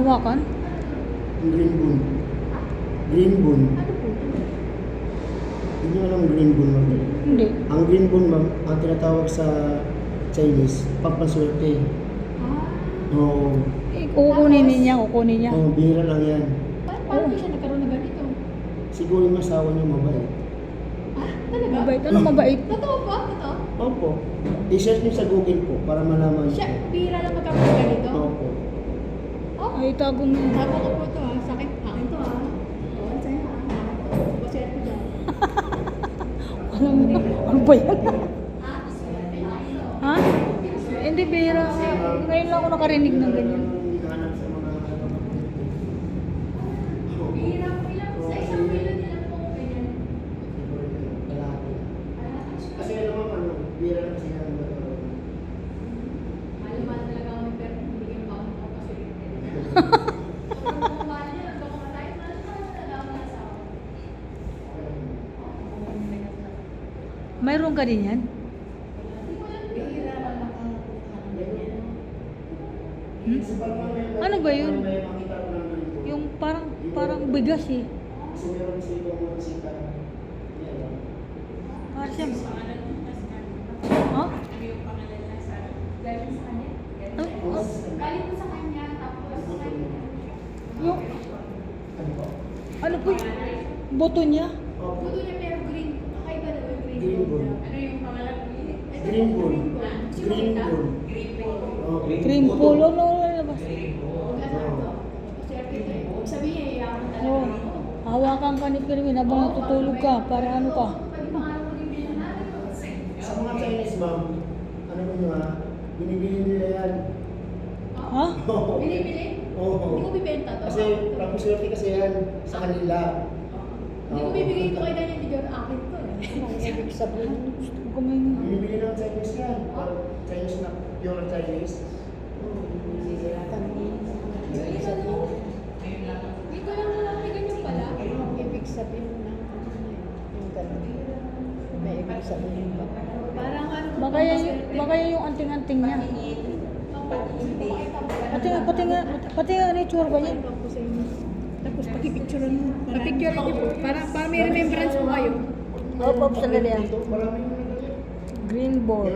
hawakan? Yung green bone. Green bone. Ano po? Hindi nyo alam ang green bone, ma'am. Hindi. Ang green bone, ma'am, ang tinatawag sa Chinese, pampaswerte. Oo. Kukunin niya, kukunin niya. Oo, bihira lang yan. Paano siya nagkaroon ng ganito? Siguro yung asawa niyo mabait. Talaga? Mabait. Ano mabait? Totoo po? Totoo? Opo. I-search niyo sa Google po para malaman niyo. Siya, bihira lang magkaroon ng ganito? Opo. Oh, Ay, tago mo. tago ko po ito ha. Sakit. Akin to ha. Oh, sa'yo ha. Masaya ko dyan. Alam mo, ano ba yan? Ha? Hindi, bihira. Ngayon lang ako nakarinig ng ganyan. Hanap sa mga Sa isang kilo nila po ganyan. lalaki. Kasi alam mo, ano, bihira lang kasi yan. Mahal talaga kami pero hindi yung baon ko kasi sobrang kumahal niya. Hanggang kumatay. Mahal talaga ako ng asawa. Mayroon ka din yan? Bihira lang makakuha ng ganyan. Hmm? Ano ba yun? Yung parang bigas eh. Kasi meron sa ibang mga sita. Yan lang. Parang siya. Ha? Galing sa kanya? Oh, Galing po sa kanya, tapos yung, Ano po? ano po yun? Boto niya? Opo. buto niya pero green. Kakaiba daw yung green. Green bone. Ano yung pangalan? Green bone. Green bone. Oh, Cream pool. Ano lalabas? Sabihin, yaman talaga. Oh, hawakan ka ni Pirmin habang natutulog ka para ano ka. Sa mga Chinese, ma'am, ano mo nyo ha? Binibili nila yan. Ha? Oo. Binibili? Oo. Hindi ko bibenta to. Kasi, pampaswerte kasi yan sa kanila. Hindi ko bibigay ito kay Daniel Di Jor. Akin to eh. Ang ibig sabihin, gusto ko kumain. Binibili ng Chinese yan. Chinese na, pure Chinese. Hindi ko lang alam na ganyan pala. Ibig sabihin ng yung ganun. May ibig sabihin ba? Parang ano. Baka yan yung anting-anting niya. Pati nga ni Chur ba yan? Tapos pakipicturean mo. Pa-picture niyo po. Para may remembrance po kayo. Opo, sandali yan. Dito, maraming Green ball.